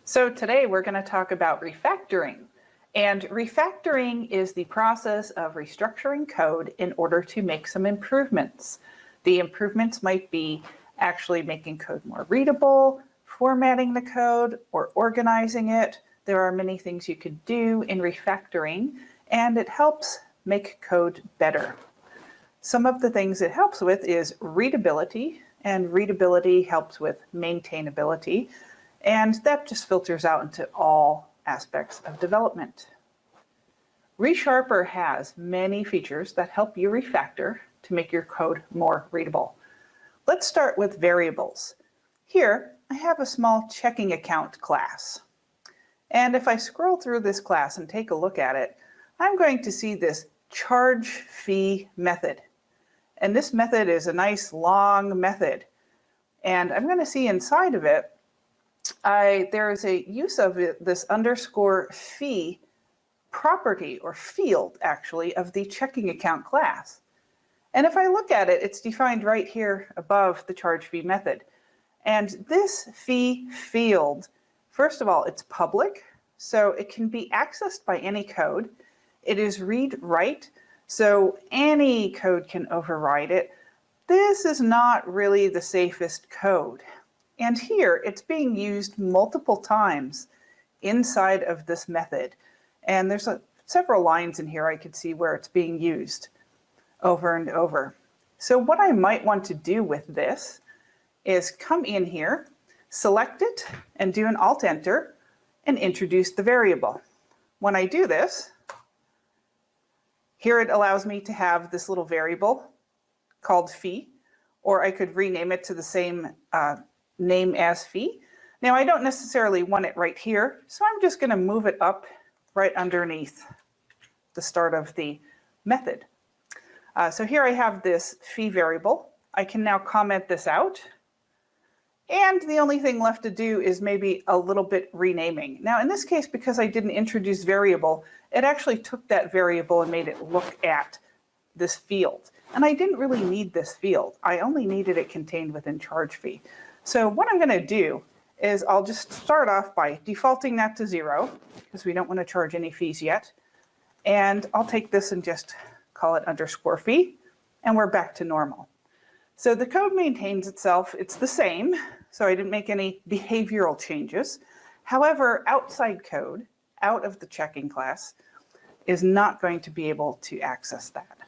So today we're going to talk about refactoring. And refactoring is the process of restructuring code in order to make some improvements. The improvements might be actually making code more readable, formatting the code, or organizing it. There are many things you could do in refactoring, and it helps make code better. Some of the things it helps with is readability, and readability helps with maintainability. And that just filters out into all aspects of development. ReSharper has many features that help you refactor to make your code more readable. Let's start with variables. Here, I have a small checking account class. And if I scroll through this class and take a look at it, I'm going to see this charge fee method. And this method is a nice long method. And I'm going to see inside of it, there is a use of this underscore fee property or field, actually, of the checking account class. And if I look at it, it's defined right here above the charge fee method. And this fee field, first of all, it's public, so it can be accessed by any code. It is read-write, so any code can override it. This is not really the safest code. And here, it's being used multiple times inside of this method. And there's several lines in here I could see where it's being used over and over. So what I might want to do with this is come in here, select it, and do an Alt-Enter, and introduce the variable. When I do this, here it allows me to have this little variable called fee, or I could rename it to the same name as fee. Now I don't necessarily want it right here, so I'm just going to move it up right underneath the start of the method. So here I have this fee variable. I can now comment this out. And the only thing left to do is maybe a little bit renaming. Now in this case, because I didn't introduce variable, it actually took that variable and made it look at this field. And I didn't really need this field. I only needed it contained within charge fee. So what I'm going to do is I'll just start off by defaulting that to 0, because we don't want to charge any fees yet. And I'll take this and just call it underscore fee, and we're back to normal. So the code maintains itself. It's the same, so I didn't make any behavioral changes. However, outside code, out of the checking class, is not going to be able to access that.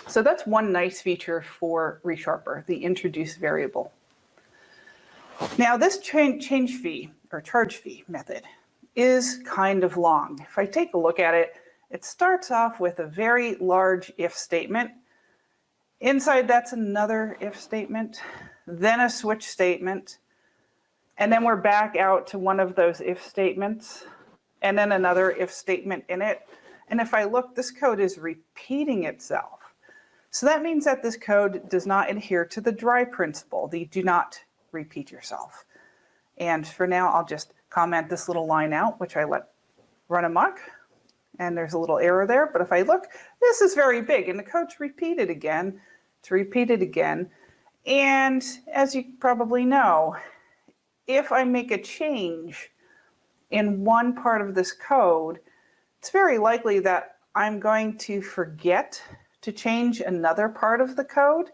So that's one nice feature for ReSharper, the introduce variable. Now this change fee or charge fee method is kind of long. If I take a look at it, it starts off with a very large if statement. Inside that's another if statement, then a switch statement, and then we're back out to one of those if statements, and then another if statement in it. And if I look, this code is repeating itself. So that means that this code does not adhere to the dry principle, the do not repeat yourself. And for now, I'll just comment this little line out, which I let run amok. And there's a little error there. But if I look, this is very big, and the code's repeated again. It's repeated again. And as you probably know, if I make a change in one part of this code, it's very likely that I'm going to forget to change another part of the code.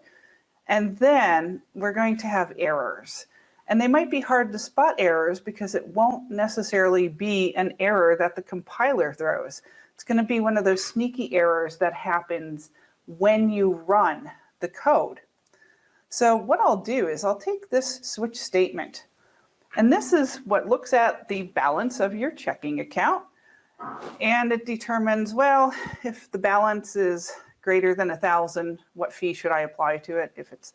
And then we're going to have errors. And they might be hard to spot errors because it won't necessarily be an error that the compiler throws. It's going to be one of those sneaky errors that happens when you run the code. So what I'll do is I'll take this switch statement. And this is what looks at the balance of your checking account. And it determines, well, if the balance is greater than 1,000, what fee should I apply to it? If it's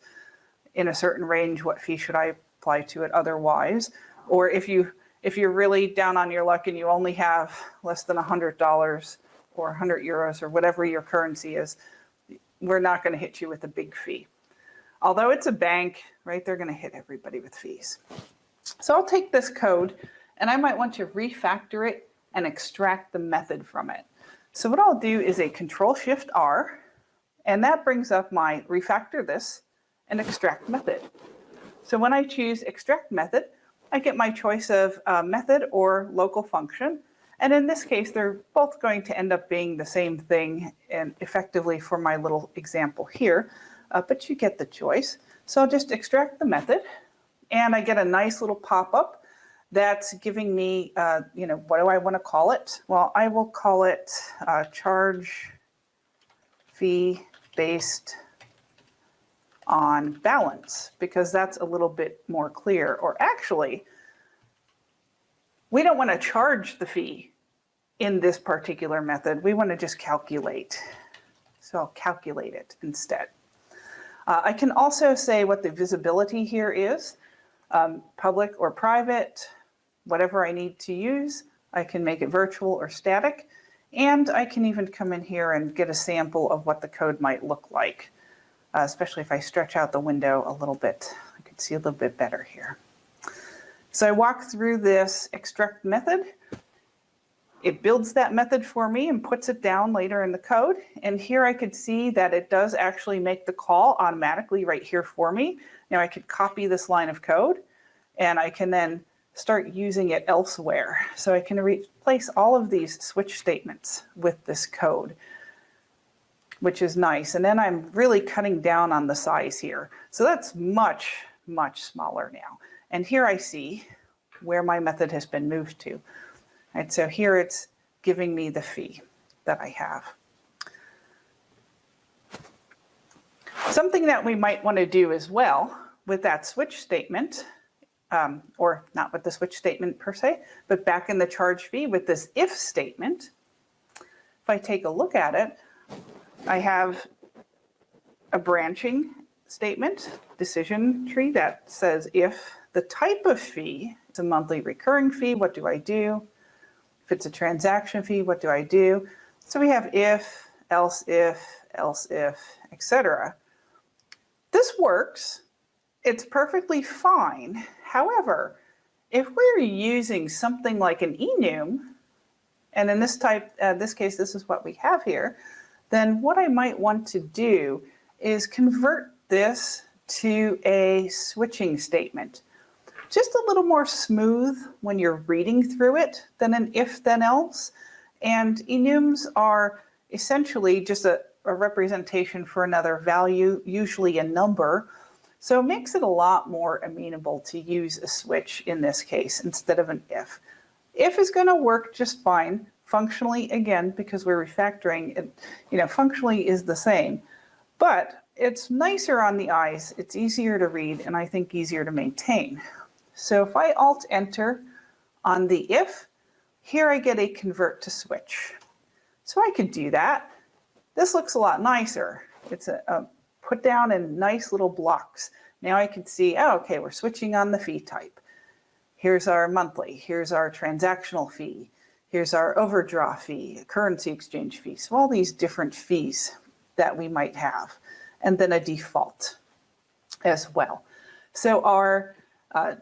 in a certain range, what fee should I apply to it otherwise? Or if you're really down on your luck and you only have less than $100 or 100 euros or whatever your currency is, we're not going to hit you with a big fee. Although it's a bank, right, they're going to hit everybody with fees. So I'll take this code and I might want to refactor it and extract the method from it. So what I'll do is a Control-Shift-R, and that brings up my Refactor This and Extract method. So when I choose Extract method, I get my choice of method or local function. And in this case, they're both going to end up being the same thing and effectively for my little example here, but you get the choice. So I'll just extract the method and I get a nice little pop-up that's giving me, what do I want to call it? Well, I will call it charge fee based on balance, because that's a little bit more clear. Or actually, we don't want to charge the fee in this particular method. We want to just calculate. So I'll calculate it instead. I can also say what the visibility here is, public or private, whatever I need to use. I can make it virtual or static, and I can even come in here and get a sample of what the code might look like, especially if I stretch out the window a little bit. I can see a little bit better here. So I walk through this extract method. It builds that method for me and puts it down later in the code. And here I could see that it does actually make the call automatically right here for me. Now I could copy this line of code and I can then start using it elsewhere. So I can replace all of these switch statements with this code, which is nice. And then I'm really cutting down on the size here. So that's much, much smaller now. And here I see where my method has been moved to. Right, so here it's giving me the fee that I have. Something that we might want to do as well with that switch statement, or not with the switch statement per se, but back in the charge fee with this if statement, if I take a look at it, I have a branching statement, decision tree that says if the type of fee is a monthly recurring fee, what do I do? If it's a transaction fee, what do I do? So we have if, else if, etc. This works. It's perfectly fine. However, if we're using something like an enum, and in this case, this is what we have here, then what I might want to do is convert this to a switching statement. Just a little more smooth when you're reading through it than an if then else. And enums are essentially just a representation for another value, usually a number. So it makes it a lot more amenable to use a switch in this case instead of an if. If is going to work just fine functionally, again, because we're refactoring it, functionally is the same, but it's nicer on the eyes, it's easier to read, and I think easier to maintain. So if I Alt-Enter on the if, here I get a convert to switch. So I could do that. This looks a lot nicer. It's a put down in nice little blocks. Now I can see, oh, okay, we're switching on the fee type. Here's our monthly, here's our transactional fee, here's our overdraw fee, currency exchange fee. So all these different fees that we might have, and then a default as well. So our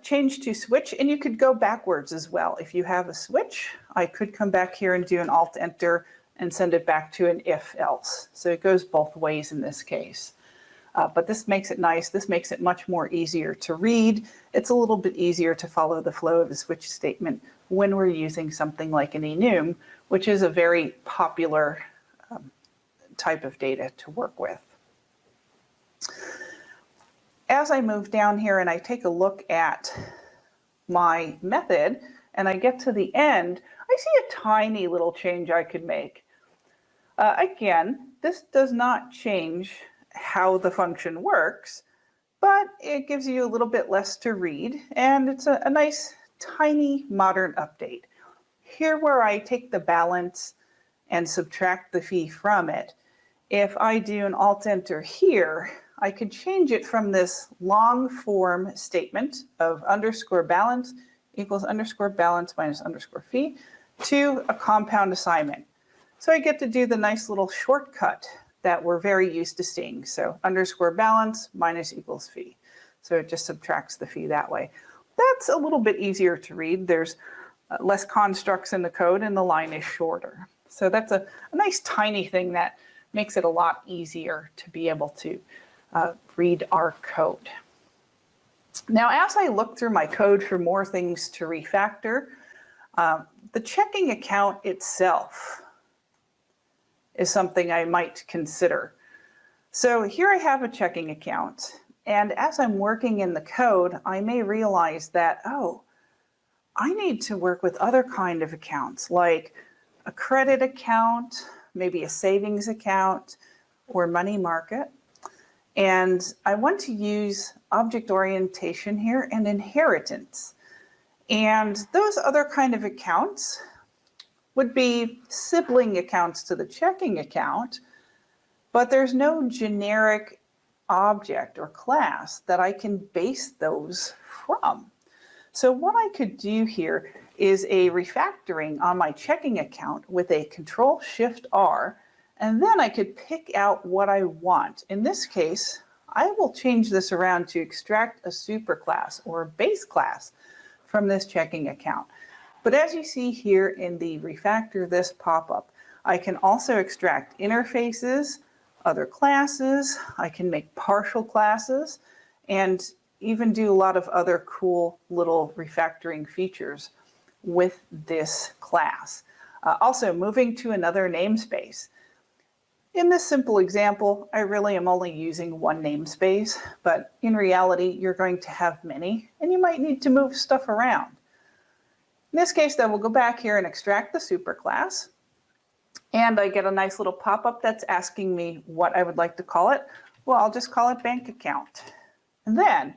change to switch, and you could go backwards as well. If you have a switch, I could come back here and do an Alt-Enter and send it back to an if-else. So it goes both ways in this case. But this makes it nice. This makes it much more easier to read. It's a little bit easier to follow the flow of the switch statement when we're using something like an enum, which is a very popular type of data to work with. As I move down here and I take a look at my method and I get to the end, I see a tiny little change I could make. Again, this does not change how the function works, but it gives you a little bit less to read, and it's a nice, tiny, modern update. Here where I take the balance and subtract the fee from it, if I do an Alt-Enter here, I could change it from this long form statement of underscore balance equals underscore balance minus underscore fee to a compound assignment. So I get to do the nice little shortcut that we're very used to seeing. So underscore balance minus equals fee. So it just subtracts the fee that way. That's a little bit easier to read. There's less constructs in the code and the line is shorter. So that's a nice tiny thing that makes it a lot easier to be able to read our code. Now, as I look through my code for more things to refactor, the checking account itself is something I might consider. So here I have a checking account, and as I'm working in the code, I may realize that, oh, I need to work with other kind of accounts, like a credit account, maybe a savings account, or money market. And I want to use object orientation here and inheritance. And those other kind of accounts would be sibling accounts to the checking account, but there's no generic object or class that I can base those from. So what I could do here is a refactoring on my checking account with a Control-Shift-R, and then I could pick out what I want. In this case, I will change this around to extract a superclass or a base class from this checking account. But as you see here in the Refactor This pop-up, I can also extract interfaces, other classes, I can make partial classes, and even do a lot of other cool little refactoring features with this class. Also, moving to another namespace. In this simple example, I really am only using one namespace, but in reality, you're going to have many, and you might need to move stuff around. In this case, then we'll go back here and extract the superclass, and I get a nice little pop-up that's asking me what I would like to call it. Well, I'll just call it bank account. And then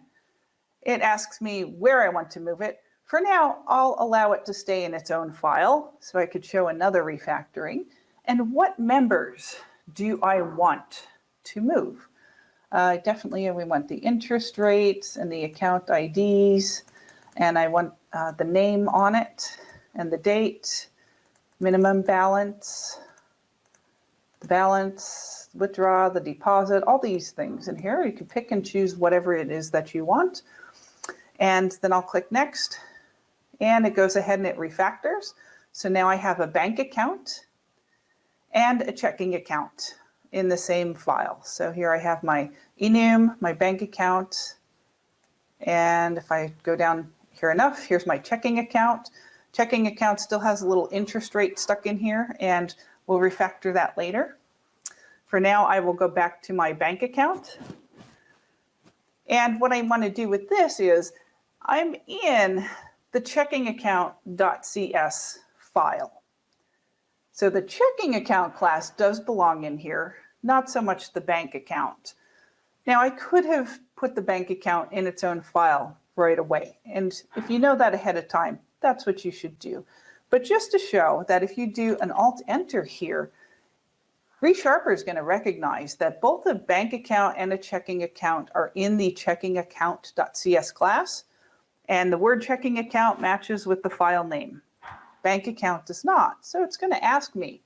it asks me where I want to move it. For now, I'll allow it to stay in its own file, so I could show another refactoring. And what members do I want to move? Definitely we want the interest rates and the account IDs, and I want the name on it and the date, minimum balance, the balance, withdraw, the deposit, all these things in here. You can pick and choose whatever it is that you want. And then I'll click next, and it goes ahead and it refactors. So now I have a bank account and a checking account in the same file. So here I have my enum, my bank account, and if I go down here enough, here's my checking account. Checking account still has a little interest rate stuck in here, and we'll refactor that later. For now, I will go back to my bank account. And what I want to do with this is I'm in the checking account.cs file. So the checking account class does belong in here, not so much the bank account. Now I could have put the bank account in its own file right away. And if you know that ahead of time, that's what you should do. But just to show that if you do an Alt-Enter here, ReSharper is going to recognize that both a bank account and a checking account are in the checking account.cs class, and the word checking account matches with the file name. Bank account does not. So it's going to ask me,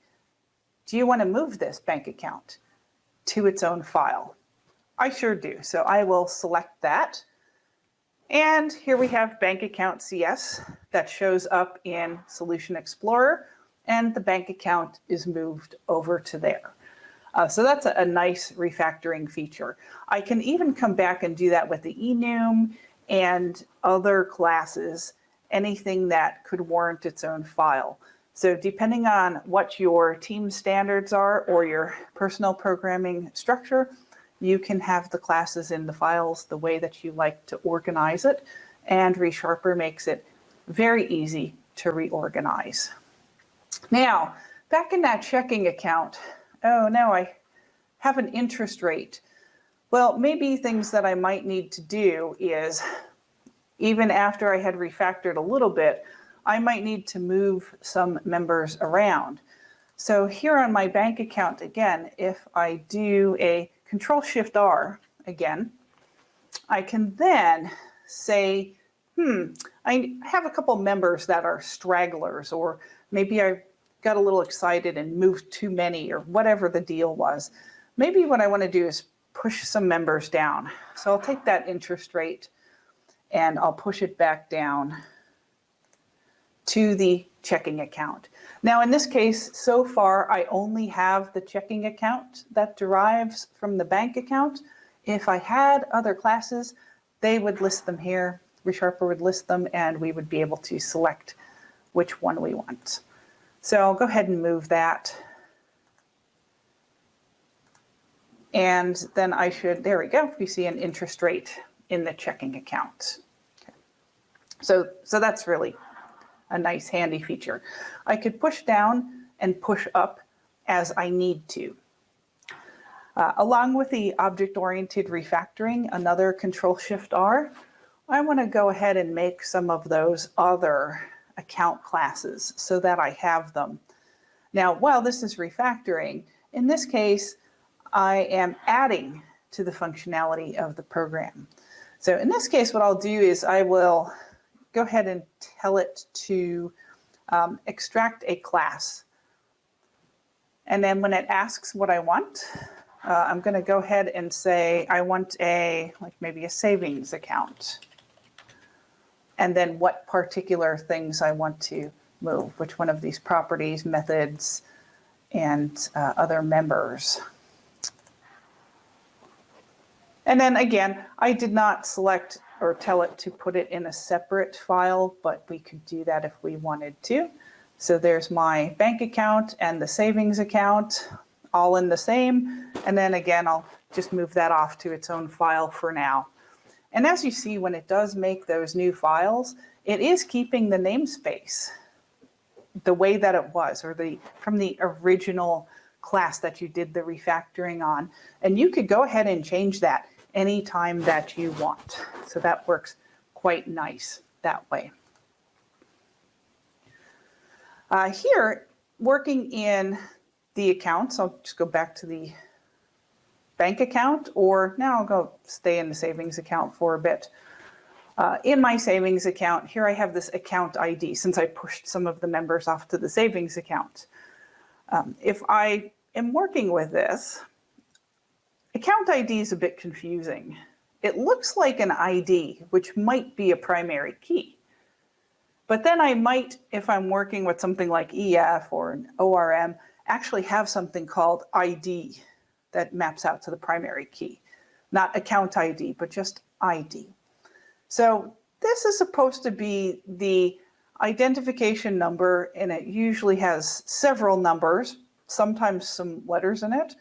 do you want to move this bank account to its own file? I sure do. So I will select that. And here we have bank account CS that shows up in Solution Explorer, and the bank account is moved over to there. So that's a nice refactoring feature. I can even come back and do that with the enum and other classes, anything that could warrant its own file. So depending on what your team standards are or your personal programming structure, you can have the classes in the files the way that you like to organize it, and ReSharper makes it very easy to reorganize. Now, back in that checking account, oh no, I have an interest rate. Well, maybe things that I might need to do is, even after I had refactored a little bit, I might need to move some members around. So here on my bank account, again, if I do a Control-Shift-R again, I can then say, I have a couple members that are stragglers, or maybe I got a little excited and moved too many, or whatever the deal was. Maybe what I want to do is push some members down. So I'll take that interest rate and I'll push it back down to the checking account. Now in this case, so far I only have the checking account that derives from the bank account. If I had other classes, they would list them here. ReSharper would list them, and we would be able to select which one we want. So I'll go ahead and move that. And then I should, there we go, you see an interest rate in the checking account. Okay. So that's really a nice handy feature. I could push down and push up as I need to. Along with the object-oriented refactoring, another Control-Shift-R, I want to go ahead and make some of those other account classes so that I have them. Now, while this is refactoring, in this case, I am adding to the functionality of the program. So in this case, what I'll do is I will go ahead and tell it to extract a class. And then when it asks what I want, I'm going to go ahead and say I want maybe a savings account. And then what particular things I want to move, which one of these properties, methods, and other members. And then again, I did not select or tell it to put it in a separate file, but we could do that if we wanted to. So there's my bank account and the savings account, all in the same. And then again, I'll just move that off to its own file for now. And as you see, when it does make those new files, it is keeping the namespace the way that it was, or from the original class that you did the refactoring on. And you could go ahead and change that anytime that you want. So that works quite nice that way. Here, working in the accounts, I'll just go back to the bank account, or now I'll go stay in the savings account for a bit. In my savings account, here I have this account ID since I pushed some of the members off to the savings account. If I am working with this, account ID is a bit confusing. It looks like an ID, which might be a primary key. But then I might, if I'm working with something like EF or an ORM, actually have something called ID that maps out to the primary key. Not account ID, but just ID. So this is supposed to be the identification number, and it usually has several numbers, sometimes some letters in it,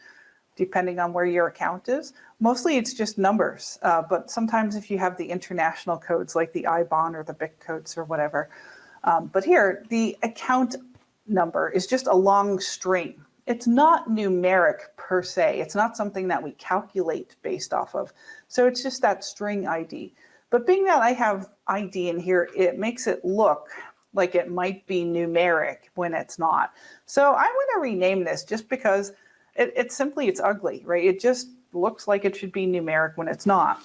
depending on where your account is. Mostly it's just numbers, but sometimes if you have the international codes like the IBAN or the BIC codes or whatever. But here, the account number is just a long string. It's not numeric per se. It's not something that we calculate based off of. So it's just that string ID. But being that I have ID in here, it makes it look like it might be numeric when it's not. So I want to rename this just because it's ugly, right? It just looks like it should be numeric when it's not.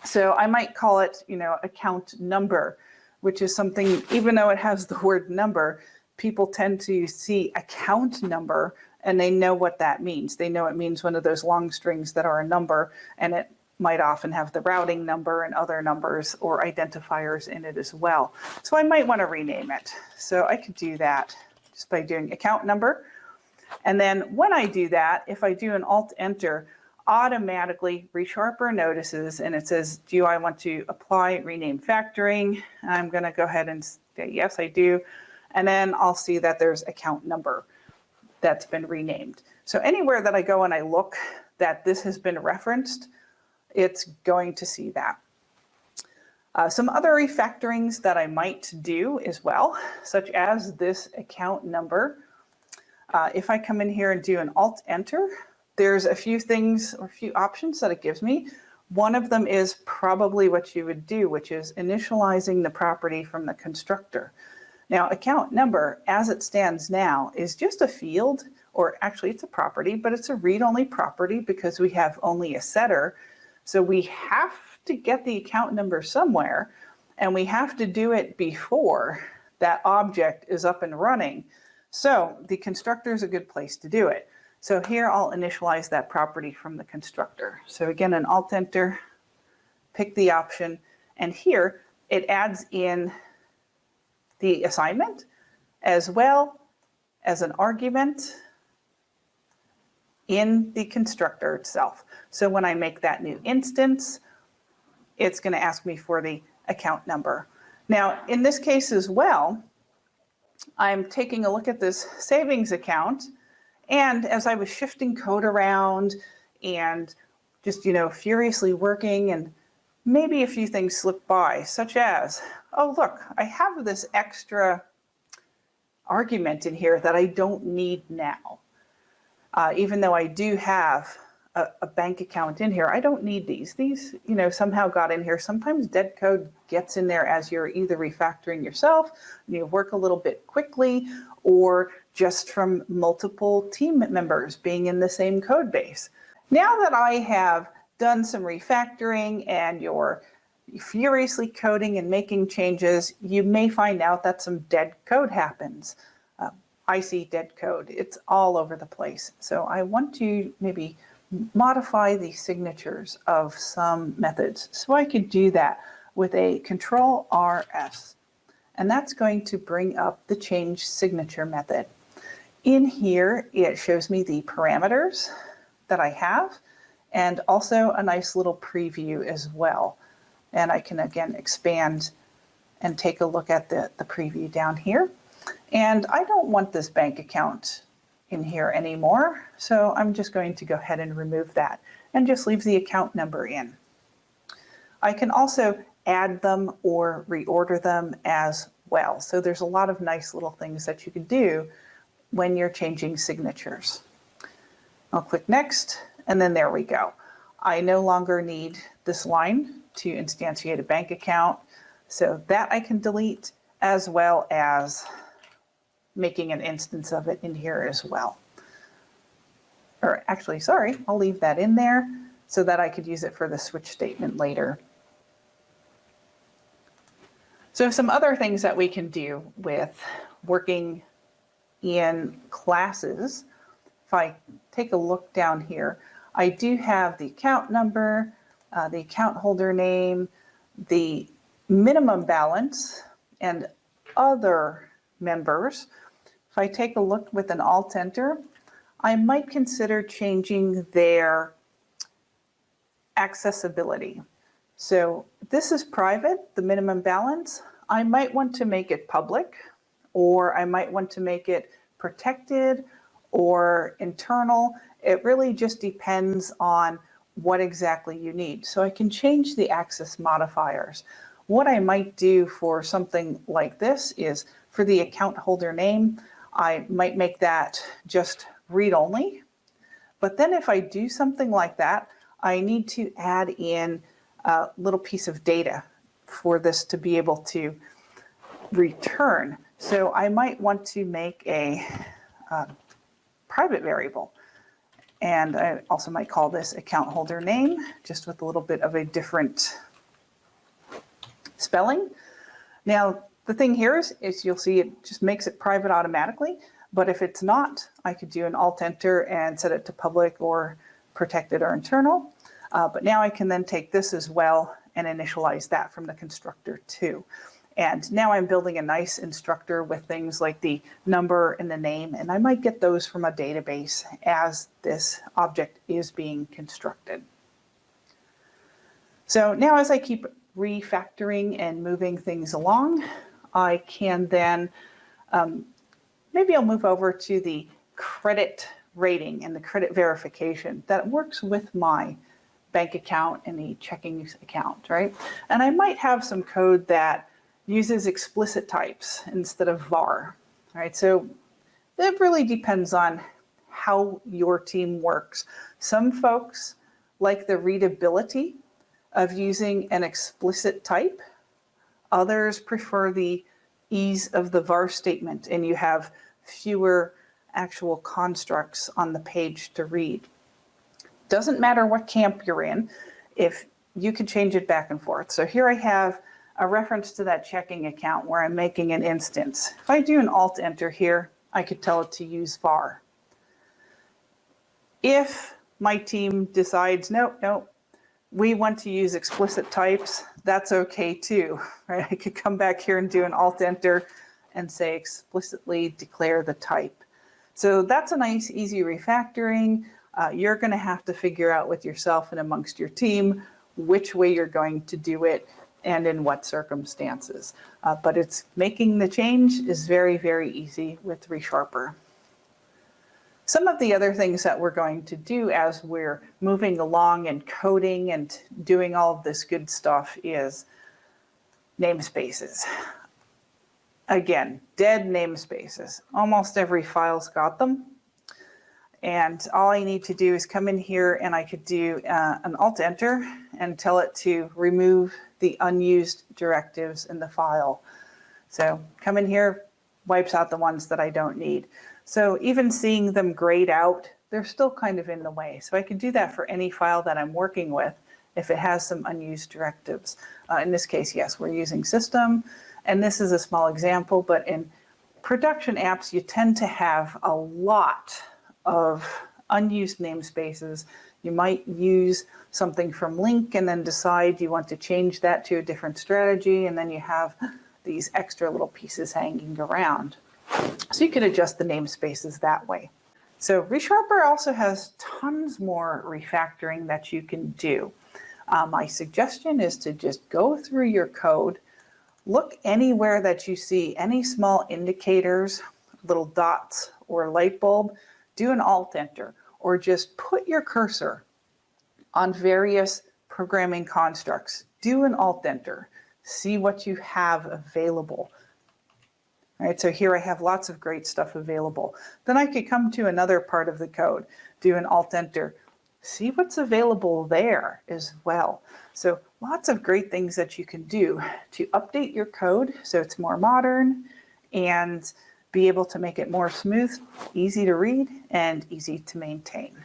So I might call it, account number, which is something, even though it has the word number, people tend to see account number and they know what that means. They know it means one of those long strings that are a number, and it might often have the routing number and other numbers or identifiers in it as well. So I might want to rename it. So I could do that just by doing account number. And then when I do that, if I do an Alt-Enter, automatically ReSharper notices and it says, do I want to apply rename factoring? I'm going to go ahead and say, yes, I do. And then I'll see that there's account number that's been renamed. So anywhere that I go and I look that this has been referenced, it's going to see that. Some other refactorings that I might do as well, such as this account number. If I come in here and do an Alt-Enter, there's a few things or a few options that it gives me. One of them is probably what you would do, which is initializing the property from the constructor. Now, account number, as it stands now, is just a field, or actually it's a property, but it's a read-only property because we have only a setter. So we have to get the account number somewhere, and we have to do it before that object is up and running. So the constructor is a good place to do it. So here I'll initialize that property from the constructor. So again, an Alt-Enter, pick the option, and here it adds in the assignment as well as an argument in the constructor itself. So when I make that new instance, it's going to ask me for the account number. Now, in this case as well, I'm taking a look at this savings account, and as I was shifting code around and just, furiously working, and maybe a few things slipped by, such as, oh, look, I have this extra argument in here that I don't need now. Even though I do have a bank account in here, I don't need these. These, somehow got in here. Sometimes dead code gets in there as you're either refactoring yourself, you work a little bit quickly, or just from multiple team members being in the same code base. Now that I have done some refactoring and you're furiously coding and making changes, you may find out that some dead code happens. I see dead code. It's all over the place. So I want to maybe modify the signatures of some methods. So I could do that with a Control-RS. And that's going to bring up the change signature method. In here, it shows me the parameters that I have, and also a nice little preview as well. And I can, again, expand and take a look at the preview down here. And I don't want this bank account in here anymore, so I'm just going to go ahead and remove that and just leave the account number in. I can also add them or reorder them as well. So there's a lot of nice little things that you can do when you're changing signatures. I'll click next, and then there we go. I no longer need this line to instantiate a bank account, so that I can delete, as well as making an instance of it in here as well. Or actually, sorry, I'll leave that in there so that I could use it for the switch statement later. So some other things that we can do with working in classes, if I take a look down here, I do have the account number, the account holder name, the minimum balance, and other members. If I take a look with an Alt-Enter, I might consider changing their accessibility. So this is private, the minimum balance. I might want to make it public, or I might want to make it protected or internal. It really just depends on what exactly you need. So I can change the access modifiers. What I might do for something like this is, for the account holder name, I might make that just read-only. But then if I do something like that, I need to add in a little piece of data for this to be able to return. So I might want to make a private variable. And I also might call this account holder name, just with a little bit of a different spelling. Now, the thing here is you'll see it just makes it private automatically. But if it's not, I could do an Alt-Enter and set it to public or protected or internal. But now I can then take this as well and initialize that from the constructor too. And now I'm building a nice instructor with things like the number and the name, and I might get those from a database as this object is being constructed. So now as I keep refactoring and moving things along, I can then, maybe I'll move over to the credit rating and the credit verification that works with my bank account and the checking account, right? And I might have some code that uses explicit types instead of var, right? So it really depends on how your team works. Some folks like the readability of using an explicit type. Others prefer the ease of the var statement, and you have fewer actual constructs on the page to read. Doesn't matter what camp you're in, if you can change it back and forth. So here I have a reference to that checking account where I'm making an instance. If I do an Alt-Enter here, I could tell it to use var. If my team decides, nope, we want to use explicit types, that's okay too, right? I could come back here and do an Alt-Enter and say explicitly declare the type. So that's a nice, easy refactoring. You're going to have to figure out with yourself and amongst your team which way you're going to do it and in what circumstances. But it's making the change is very, very easy with ReSharper. Some of the other things that we're going to do as we're moving along and coding and doing all of this good stuff is namespaces. Again, dead namespaces. Almost every file's got them. And all I need to do is come in here and I could do an Alt-Enter and tell it to remove the unused directives in the file. So come in here, wipes out the ones that I don't need. So even seeing them grayed out, they're still kind of in the way. So I can do that for any file that I'm working with if it has some unused directives. In this case, yes, we're using system. And this is a small example, but in production apps, you tend to have a lot of unused namespaces. You might use something from link and then decide you want to change that to a different strategy, and then you have these extra little pieces hanging around. So you can adjust the namespaces that way. So ReSharper also has tons more refactoring that you can do. My suggestion is to just go through your code, look anywhere that you see any small indicators, little dots or light bulb, do an Alt-Enter, or just put your cursor on various programming constructs. Do an Alt-Enter. See what you have available. All right, so here I have lots of great stuff available. Then I could come to another part of the code, do an Alt-Enter, see what's available there as well. So lots of great things that you can do to update your code so it's more modern and be able to make it more smooth, easy to read, and easy to maintain.